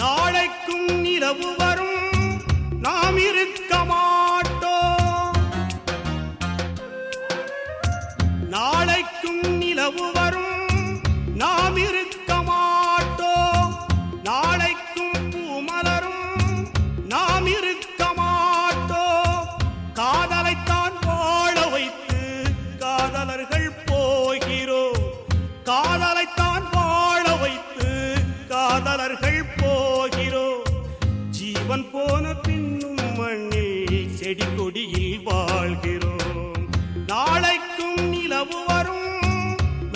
நாளைக்கும் நிலவு வரும் நாம் இருக்க மாட்டோம். நாளைக்கும் நிலவு வரும் நாம் இருக்க மாட்டோம். நாளைக்கும் பூமலரும் நாம் இருக்க மாட்டோம். காதலைத்தான் வாழ வைத்து காதலர்கள் போகிறோம். காதலைத்தான் வாழ வைத்து காதலர்கள் போகிறோம். ஜீவன் போன பின்னும் மண்ணில் செடி கொடியில் வாழ்கிறோம். நாளைக்கும் நிலவு வரும்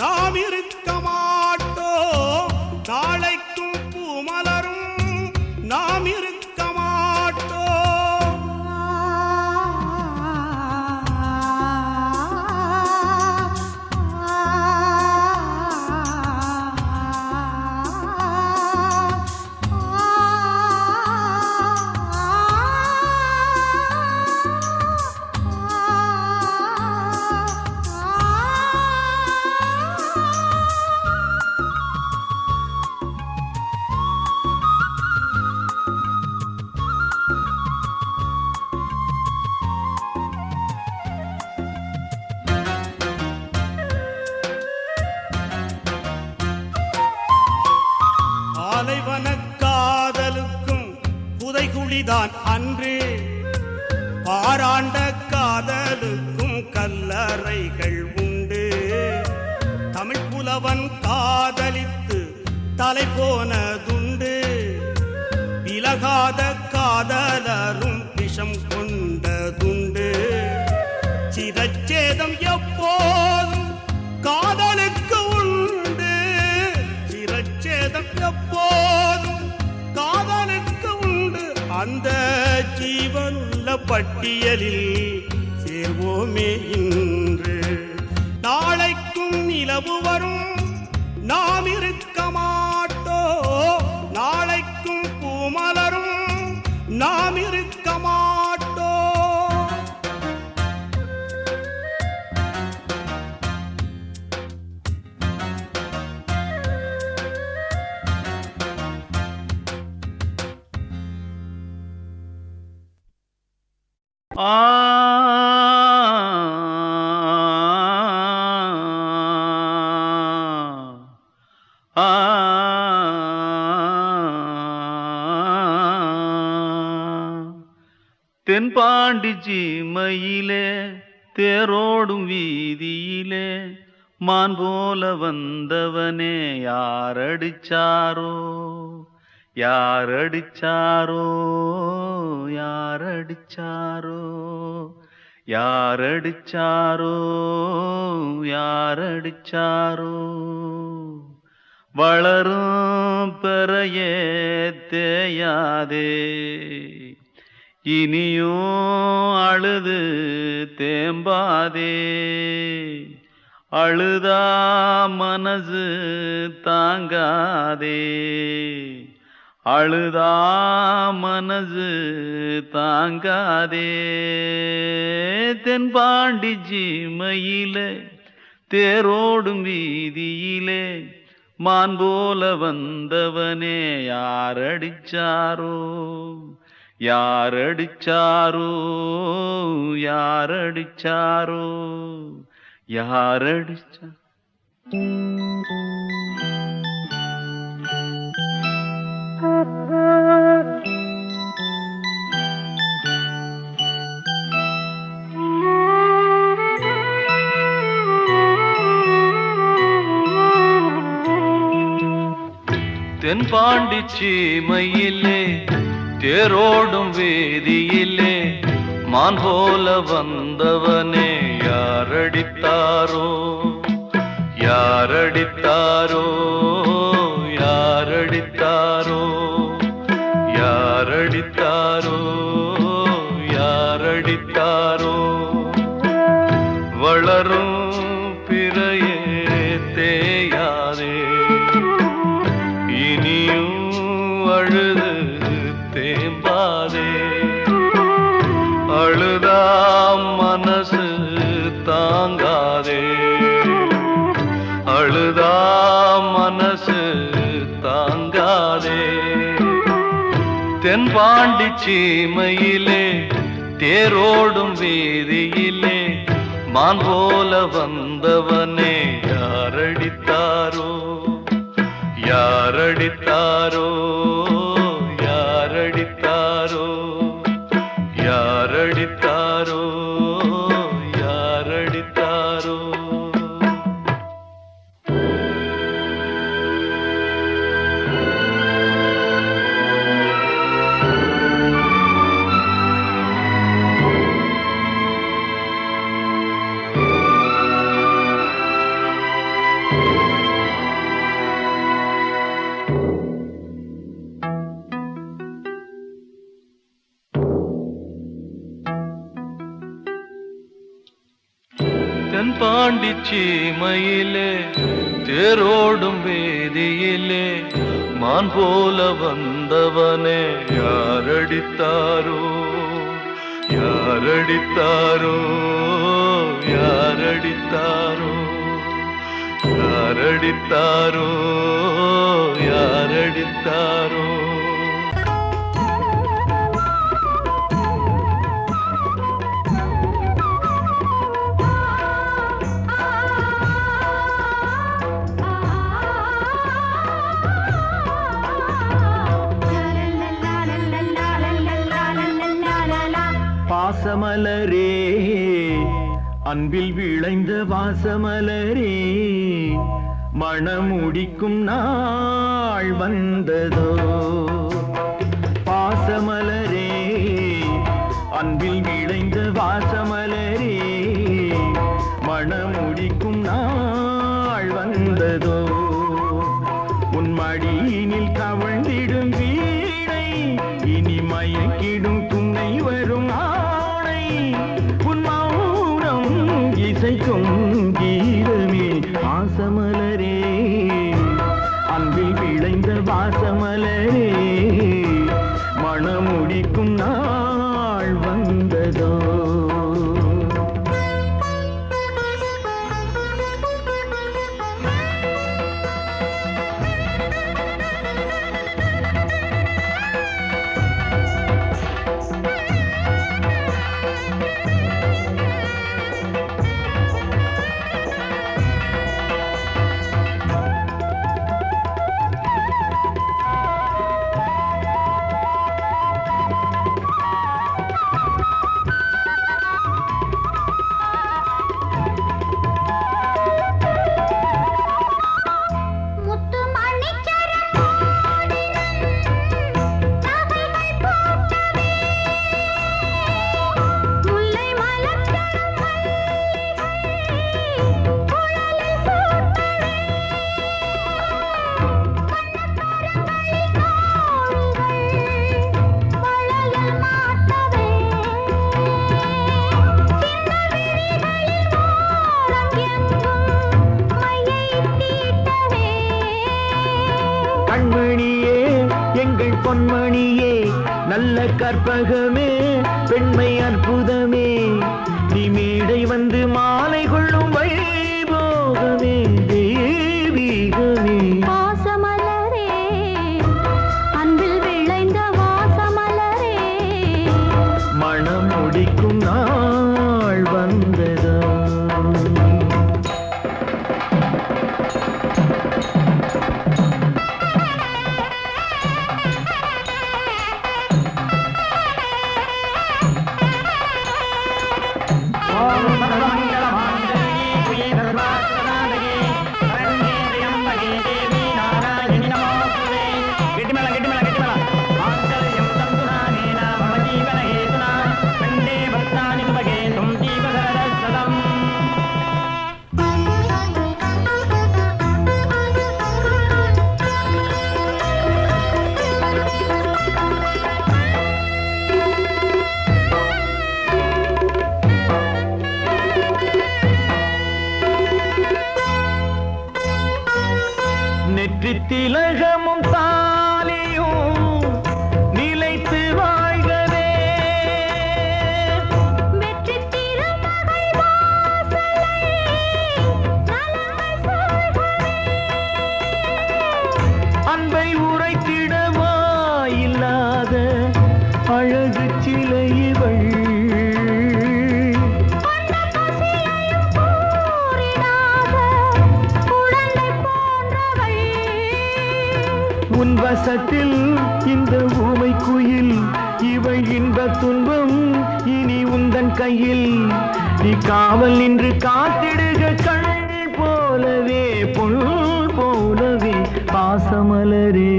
நாம் இருக்க மாட்டோம். நாளைக்கும் பூமலரும் நாம் இருக்க மாட்டோம். காதலுக்கும் புதைகுழிதான் அன்று. பாராண்ட காதலுக்கும் கல்லறைகள் உண்டு. தமிழ் புலவன் காதலித்து தலை போனதுண்டு. விலகாத காதலரும் விஷம் கொண்டதுண்டு. சிரச்சேதம் எப்போதும் காதலுக்கு உண்டு. சிரச்சேதம் எப்போதும் காதலுக்கு உண்டு. அந்த ஜீவனுள்ள பட்டியலில் சேர்வோமே இன்று. நாளைக்கும் நிலவு வரும் நாம் இருக்க மாட்டோம். நாளைக்கும் பூமலரும் நாம் இருக்க மாட்டோம். தென்பாண்டி சீமையிலே தேரோடும் வீதியிலே மான் போல வந்தவனே யாரடிச்சாரோ யாரடிச்சாரோ யாரடிச்சாரோ யாரடிச்சாரோ யாரடிச்சாரோ. வளரும் பெறையே தேயாதே இனியும் அழுது தேம்பாதே. அழுதா மனசு தாங்காதே. அழுதா மனசு தாங்காதே. தென்பாண்டி சீமையிலே தேரோடும் வீதியிலே மான் போல வந்தவனே யாரடிச்சாரோ யாரடிச்சாரோ யாரடிச்சாரோ யாரடிச்சா. தென்பாண்டி சீமையிலே தேரோடும் வேதியிலே மான் போல வந்தவனே யாரடித்தாரோ யாரடித்தாரோ யாரடித்தாரோ யாரடித்தாரோ யாரடித்தாரோ வளரும் பிறையே தேயாதே இனியும் அழுது தேம்பாதே அழுதா மனசு தாங்காதே அழுதா மனசு தாங்காதே தென்பாண்டி சீமையிலே தேரோடும் வீதியிலே மான் போல வந்தவனே யாரடித்தாரோ யாரடித்தாரோ யாரடித்தாரோ யாரடித்தாரோ யாரடித்தாரோ தென்பாண்டி சீமையிலே தேரோடும் வேதியிலே மான் போல வந்தவனே யாரடித்தாரோ யாரடித்தாரோ யாரடித்தாரோ யாரடித்தாரோ யாரடித்தாரோ வாசமலரே அன்பில் விளைந்த வாசமலரே மணமுடிக்கும் நாள் வந்ததோ பாசமலரே அன்பில் விளைந்த வாசமலரே மணமுடிக்கும் நாள் வந்ததோ உன் மடியினில் கவழ்ந்திடும் வீணை இனி மயக்கிடும் துணை வரும் ஆணை உன் மௌனம் இசைக்கும் கீதமே வாசமலரே அன்பில் விளைந்த வாசமலரே மணமுடிக்கும் நாள் வந்ததோ கண்மணியே எங்கள் பொன்மணியே நல்ல கற்பகமே பெண்மை அற்புதமே நீ மேடை வந்து மாலை கொள்ளும் வைபோகமே தெய்வீகமே வாசமலரே அன்பில் விளைந்த வாசமலரே மணம் முடிக்கும் நாள் வந்ததோ நெற்றி திலகமும் தாலியும் நிலைத்து வாழ்கவே. வெற்றி திருமகள் வாசலை நலங்கள் சூழ்கவே. அன்பை உரைத்திடவா இல்லாத அழகு சிலை இவள். கொண்ட பசியையும் கூறிடாத குழந்தை போன்றவள். உன் வசத்தில் இந்த ஊமை குயில் இவள் இன்ப துன்பம் இனி உந்தன் கையில். நீ காவல் நின்று காத்திடுக கண் போலவே பொன் போலவே. பாசமலரே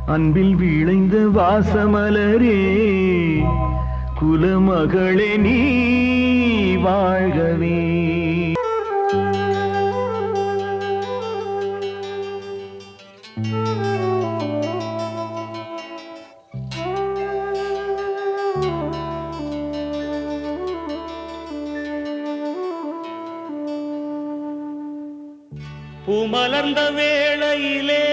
அன்பில் விளைந்த வாசமலரே குலமகளே நீ வாழ்கவே. பூமலர்ந்த வேளையிலே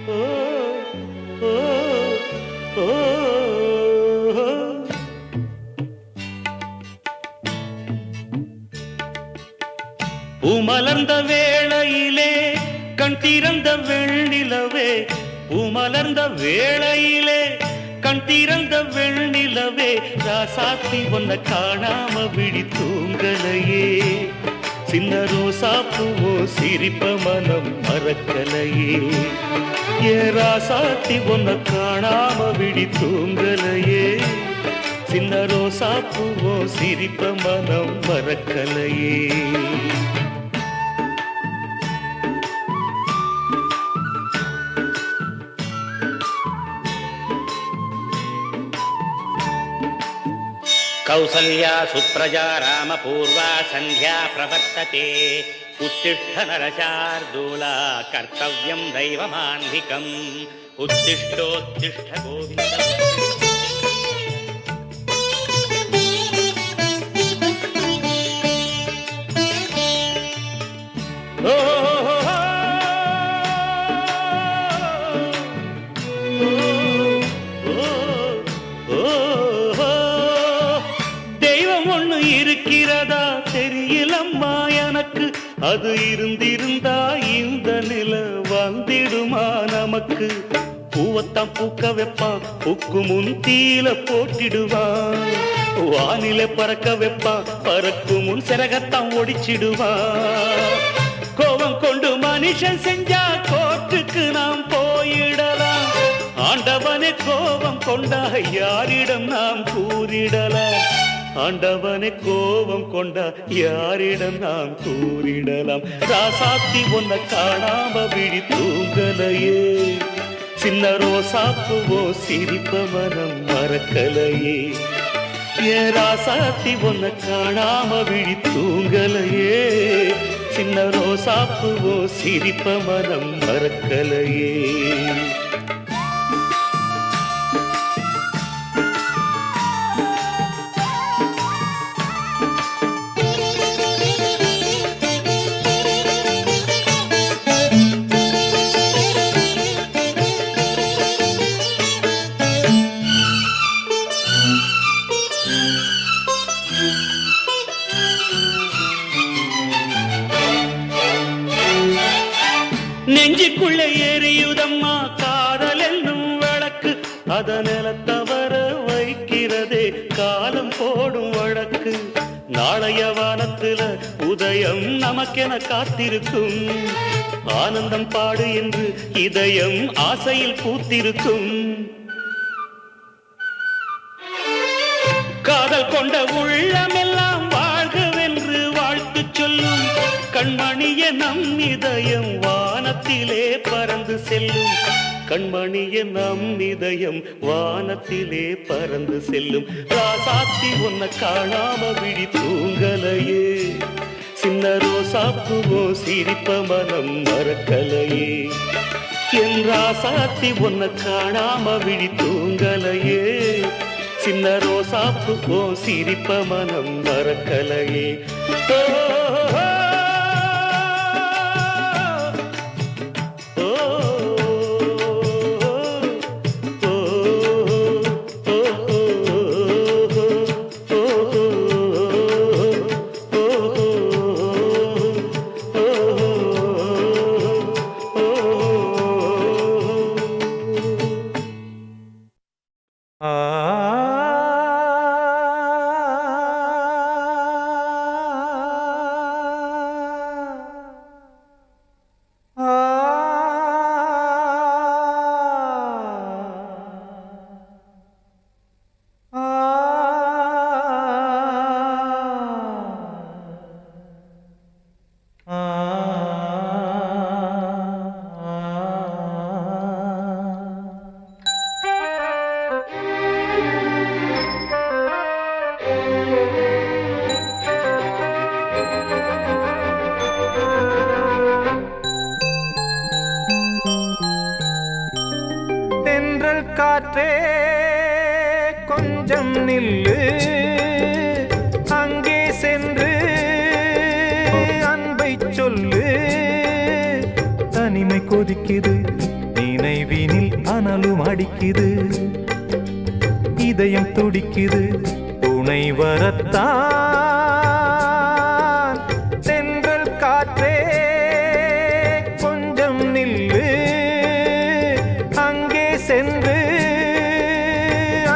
ஓ, ஓ, ஓ, பூமலர்ந்த வேளையிலே கண் திறந்த வெண்ணிலவே. பூமலர்ந்த வேளையிலே கண் திறந்த வெண்ணிலவே. ராசாத்தி ஒன்ன காணாம விழி தூங்கலையே. சின்ன ரோசா பூவோ சிரிப்ப மனம் மறக்கலையே. ஏ ராசாத்தி ஒன்ன காணாம விழி தூங்கலையே. சின்ன ரோசா பூவோ சிரிப்ப மனம் மறக்கலையே. कौसल्या सुप्रजा रामपूर्वा सन्ध्या प्रवर्तते. उत्तिष्ठ नरशार्दूला कर्तव्यं दैवमान्धिकम्. उत्तिष्ठोत्तिष्ठ गोविन्द. இருக்கிறதா தெரியலம்மா எனக்கு. அது இருந்திருந்தா இந்த நில வந்திடுமா நமக்கு. பூவத்தான் பூக்க வைப்பான் பூக்கு முன் தீல போட்டிடுவான். வானில பறக்க வைப்பான் பறக்கு முன் சிறகத்தான் ஒடிச்சிடுவான். கோபம் கொண்டு மனுஷன் செஞ்சா கோர்ட்டுக்கு நாம் போயிடலாம். ஆண்டவனே கோபம் கொண்டா யாரிடம் நாம் கூறிடலாம். ஆண்டவனை கோபம் கொண்டா யாரிடம் நாம் கூறிடலாம். ராசாத்தி ஒன்ன காணாம விழி தூங்கலையே. சின்ன ரோசாப்புவோ சிரிப்ப மனம் மறக்கலையே. ஏ ராசாத்தி ஒன்ன காணாம விழி தூங்கலையே. சின்ன ரோசாப்புவோ சிரிப்ப மனம் மறக்கலையே. நெஞ்சுக்குள்ளே எரியுதம்மா காதல் என்னும் விளக்கு. அத நிலத்தவர வைக்கிறதே காலம் போடும் வழக்கு. நாளைய வானத்துல உதயம் நமக்கென காத்திருக்கும். ஆனந்தம் பாடு என்று இதயம் ஆசையில் பூத்திருக்கும். காதல் கொண்ட உள்ளமெல்லாம் வாழ்கவென்று வாழ்த்து சொல்லும். கண்மணிய நம் இதயம் வானத்திலே பறந்து செல்லும். கண்மணிய நம் இதயம் வானத்திலே பறந்து செல்லும். ராசாத்தி ஒன்ன காணாம விழி தூங்கலையே. சின்ன ரோசாப்புவோ சிரிப்ப மனம் மறக்கலையே. என் ராசாத்தி ஒன்ன காணாம விழி தூங்கலையே. சின்ன ரோசாப்பு போ சிரிப்ப மனம் மறக்கலையே. ஓ, காற்றே கொஞ்சம் நில்லு, அங்கே சென்று அன்பை சொல்லு. தனிமை கொதிக்குது, நினைவினில் அனலும் அடிக்குது, இதயம் துடிக்குது துணை வரத்தான். தென்றல் காற்றே கொஞ்சம் நில்லு, அங்கே சென்று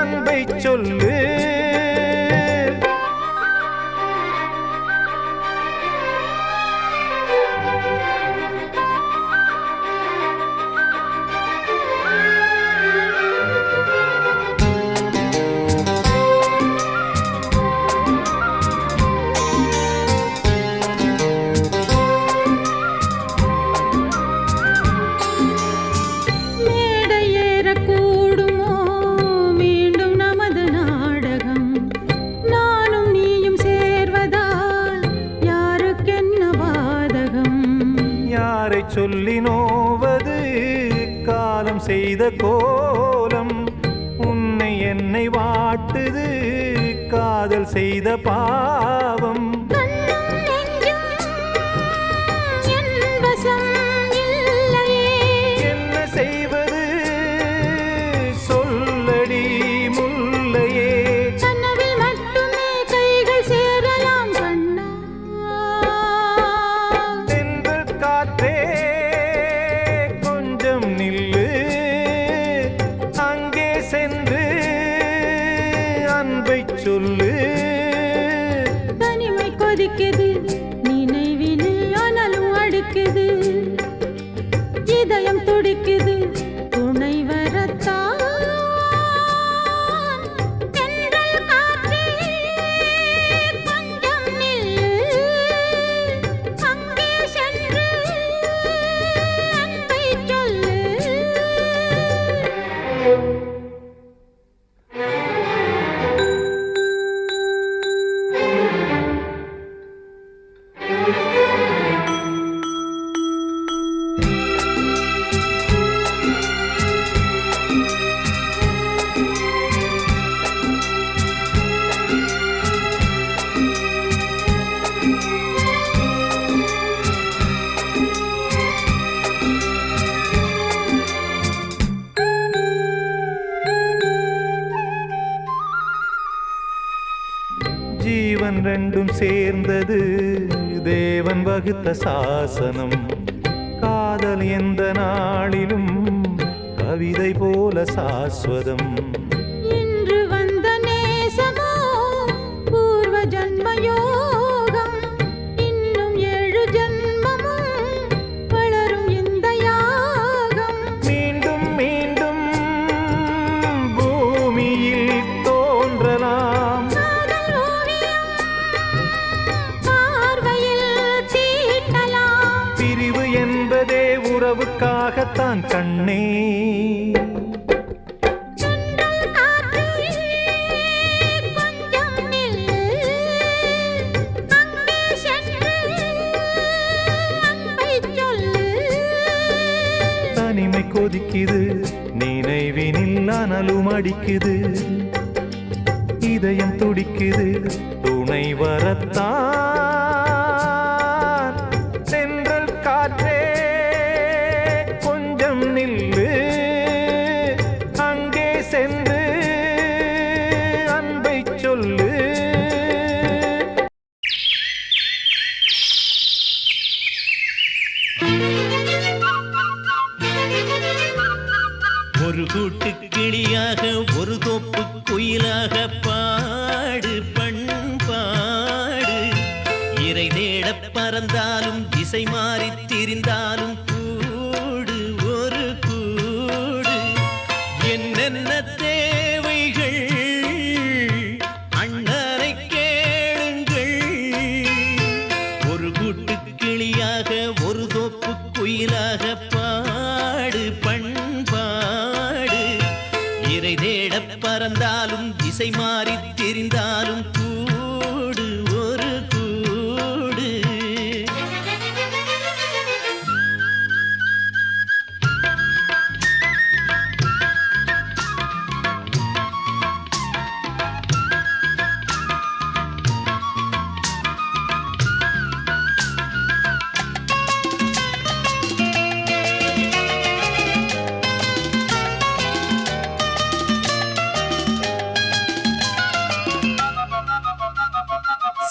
அன்பை சொல்லு. சொல்லி நோவது காலம் செய்த கோலம், உன்னை என்னை வாட்டுது காதல் செய்த பாவம். என்ன செய்வது சொல்லடி முல்லையே, கனவில் மட்டுமே கைகள் சேரலாம் கண்ணா. தென்றல் காற்றே கொஞ்சம் நில்லு, அங்கே சென்று அன்பை சொல்லு. தனிமை கொதிக்குது, நினைவினில் அனலும் அடிக்குது, இதயம் துடிக்குது துணை வரத்தான். தென்றல் காற்றே கொஞ்சம் நில்லு, அங்கே சென்று அன்பை சொல்லு. ஜீவன் ரெண்டும் சேர்ந்தது தேவன் வகுத்த சாசனம். காதல் எந்த நாளிலும் கவிதை போல சாஸ்வதம். இன்று வந்த நேசமோ பூர்வ ஜன்ம யோகம், இன்னும் 7 ஜன்மமும் வளரும் இந்த யாகம். மீண்டும் மீண்டும் பூமியில் தோன்றலாம், காதல் ஓவியம் பார்வையில் தீட்டலாம். பிரிவு என்பதே உறவுக்காகத்தான் கண்ணே. தென்றல் காற்றே கொஞ்சம் நில்லு, அங்கே சென்று அன்பை சொல்லு. தனிமை கொதிக்குது, நினைவினில் அனலும் அடிக்குது, இதயம் துடிக்குது துணை வரத்தான். சென்றல் காற்றே கொஞ்சம் நில்லு, அங்கே சென்று அன்பை சொல்லு. ஒரு கூட்டு கிளியாக ஒரு தோப்பு குயிலாக பாடு பண்பாடு. இறை தேட பறந்தாலும் திசை மாறி திரிந்தாலும் கூடு ஒரு கூடு. என்னென்ன தேவைகள் அண்ணனை கேளுங்கள். ஒரு கூட்டு கிளியாக ஒரு தோப்பு குயிலாக பாடு பண்பாடு. இறை தேட பறந்தாலும் திசை மாறி திரிந்தாலும் கூடு ஒரு கூடு.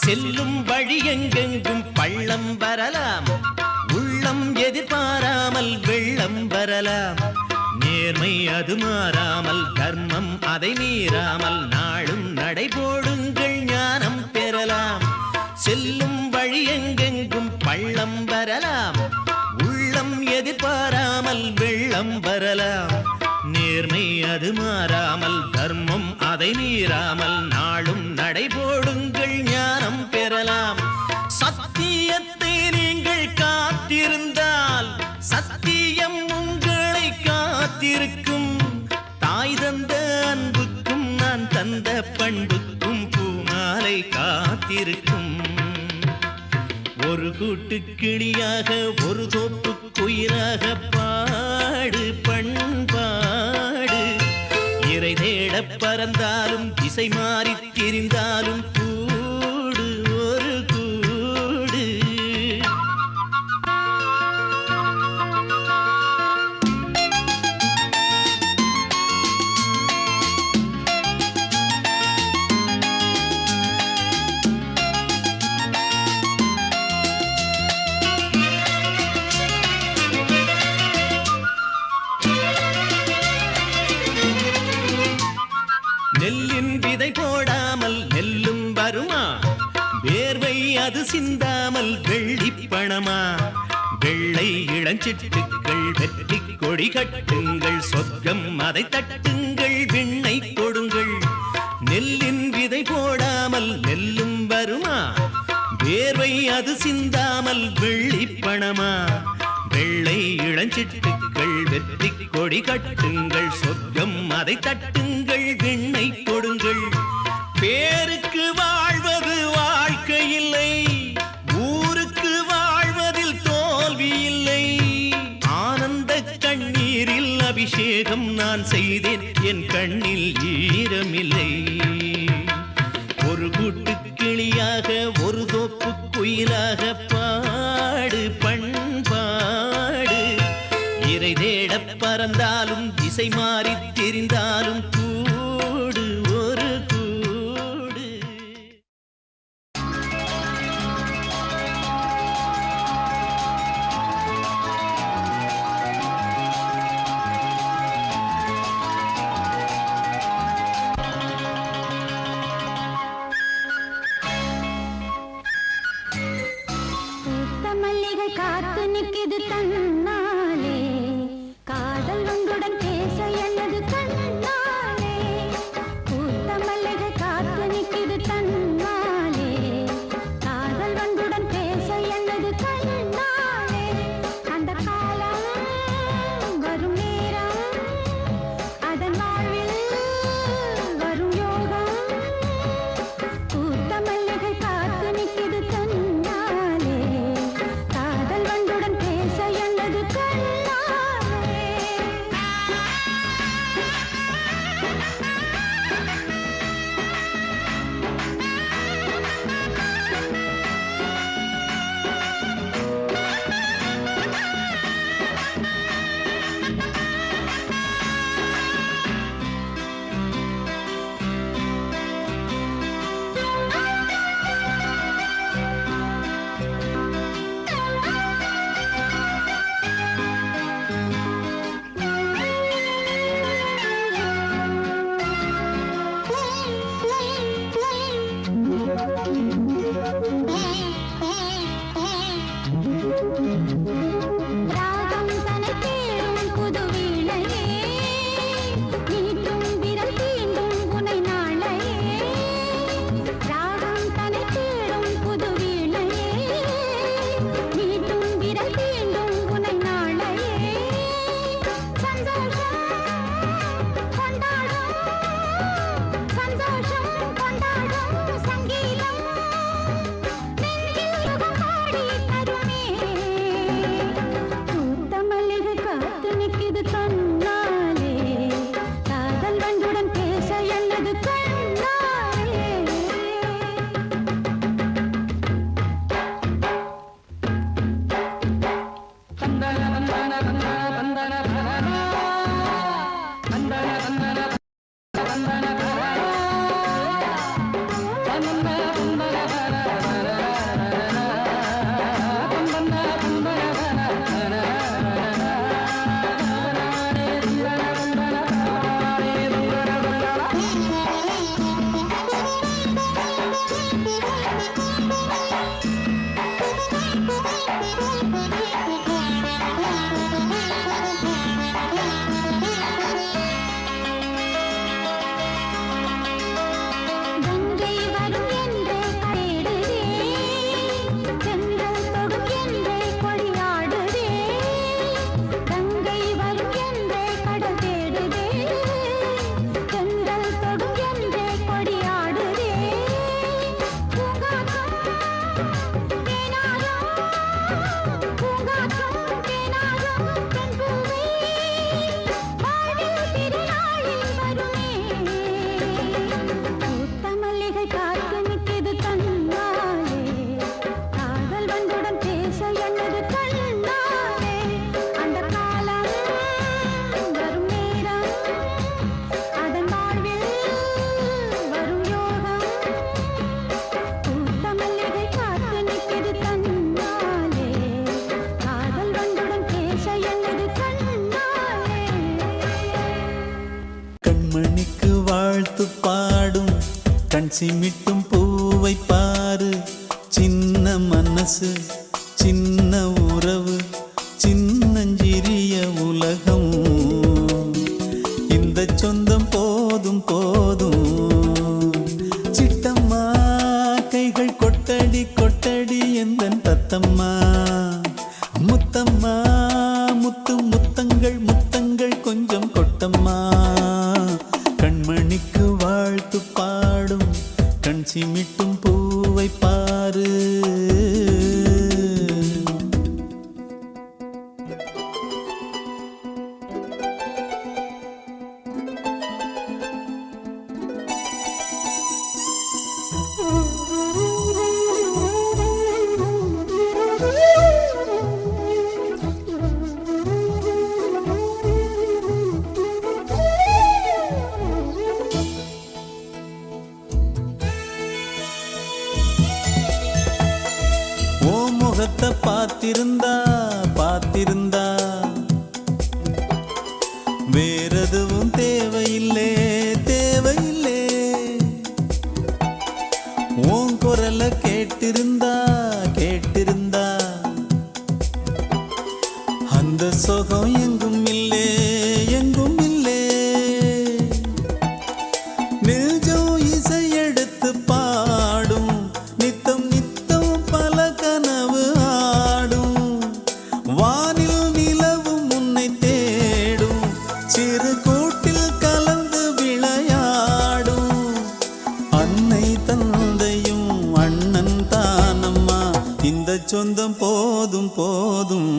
செல்லும் வழி எங்கெங்கும் பள்ளம் வரலாம், உள்ளம் எதிர்பாராமல் வெள்ளம் வரலாம். நேர்மை அது மாறாமல் தர்மம் அதை மீறாமல் நாளும் நடைபோடுங்கள் ஞானம் பெறலாம். செல்லும் வழி எங்கெங்கும் பள்ளம் வரலாம், உள்ளம் எதிர்பாராமல் வெள்ளம் வரலாம். நேர்மை அது மாறாமல் தர்மம் அதை மீறாமல் நாளும் நடைபோடுங்கள் ஞானம் பெறலாம். சத்தியத்தை நீங்கள் காத்திருந்தால் சத்தியம் உங்களை காத்திருக்கும். தாய் தந்த அன்புக்கும் நான் தந்த பண்புக்கும் பூமாலை காத்திருக்கும். ஒரு கூட்டு கிளியாக ஒரு தோப்பு குயிலாக பாடு பண்பாடு. இறை தேட பறந்தாலும் திசை மாறி திரிந்தாலும் கூடு ஒரு கூடு. நெல்லின் விதை போடாமல் நெல்லும் வருமா? வேர்வை அது சிந்தாமல் வெள்ளி பணமா? வெள்ளை இளஞ்சிட்டுக்கள் வெற்றி கொடி கட்டுங்கள், சொர்க்கம் அதை தட்டுங்கள், விண்ணை கொடுங்கள். நெல்லின் விதை போடாமல் நெல்லும் வருமா? வேர்வை அது சிந்தாமல் வெள்ளி பணமா? வெள்ளை இளஞ்சிட்டுக்கள் வெற்றி கொடி கட்டுங்கள், சொர்க்கம் அதை தட்டுங்கள், விண்ணை கொடுங்கள். பேருக்கு வாழ்வது வாழ்க்கை இல்லை, ஊருக்கு வாழ்வதில் தோல்வி இல்லை. ஆனந்த கண்ணீரில் அபிஷேகம் நான் செய்தேன், என் கண்ணில் ஈரமில்லை. ஒரு கூட்டு கிளியாக ஒரு தோப்பு குயிலாக பாடு பண்பாடு. இறை தேட பறந்தாலும் திசை மாறி திரிந்தாலும் கூடு ஒரு கூடு. மல்லிகை காத்து நிற்கிது தன்னாலே, காதல் உண்டுடன் பேச என்னது கண்ணாலே. பூத்த மல்லிகை காத்து நிற்கிது தன்னாலே, காதல் உண்டுடன் பேச என்னது கண்ணாலே. அந்த காலம் வரும் நேரம், அதன் வாழ்வில் வரும் யோகம். பூத்த மல்லிகை காத்து நிற்கிது தன்னாலே, காதல் வண்டுடன் பேச என்ன சிமிட்டும் பூவை பாரு, சின்ன மனசு சின்ன உறவு சின்னஞ்சிறிய உலகம். இந்த சொந்தம் போதும் போதும். சிட்டம்மா கைகள் கொட்டடி கொட்டடி எந்தன் தத்தம்மா. முத்தம்மா முத்து முத்தங்கள் முத்தங்கள் கொஞ்சம் கொட்டம்மா. கண்மணிக்கு வாழ்த்து பாடும் கண் சிமிட்டும் பூவை பாரு. முகத்தை பார்த்திருந்தா பார்த்திருந்தா வேறெதுவும் தேவையில்லை தேவையில்லை. உன் குரலை கேட்டிருந்தா கேட்டிருந்தா அந்த சுகம் எங்கும் இல்லை எங்கும் இல்லை. நெஞ்சம் இசை எடுத்து பாடும் நித்தம் நித்தம் பல கனவு ஆடும். வானில் நிலவும் உன்னை தேடும் சிறு கூட்டில் கலந்து விளையாடும். அன்னை தந்தையும் அண்ணன் தானம்மா. இந்த சொந்தம் போதும் போதும்.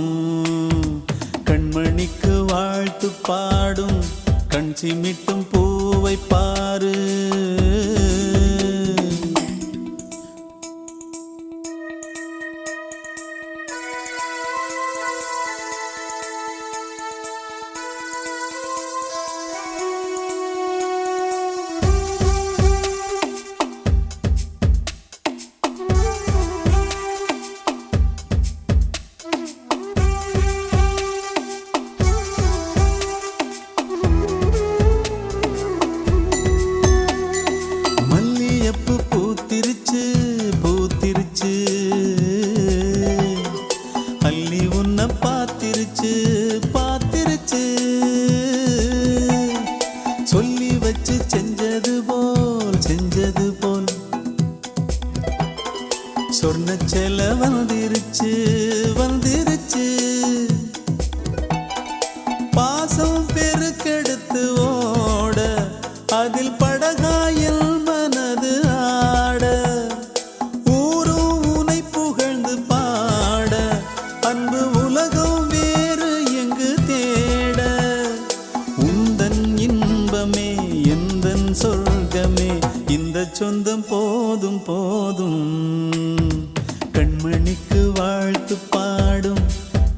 கண்மணிக்கு வாழ்த்து பாடும் கண் சிமிட்டும் பூவை பாரு. அள்ளி உன்னை பார்த்திருச்சு பார்த்திருச்சு. சொல்லி வச்சு செஞ்சது போல் சொன்ன செல வந்துருச்சு வந்துருச்சு. பாசம் பெருக்கெடுத்து ஓட அதில் படகாயில் மனது ஆட. ஊரும் உனை புகழ்ந்து பாட அன்பு உலகம் வேறு எங்கு தேட. உந்தன் இன்பமே எந்தன் சொர்க்கமே. இந்த சொந்தம் போதும் போதும். கண்மணிக்கு வாழ்த்து பாடும்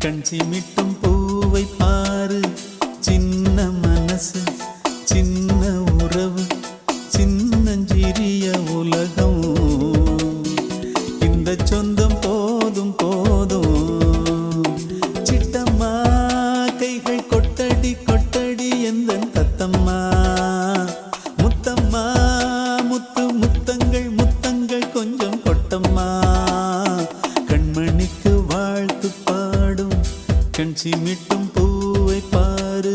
கண் சிமிட்டும் பூவை பாரு. சின்ன மனசு சின்ன உறவு சின்னஞ்சிறிய உலகம். முத்தங்கள் முத்தங்கள் கொஞ்சம் கொட்டம்மா கண்மணிக்கு வாழ்த்து பாடும் கண் சிமிட்டும் பூவை பாரு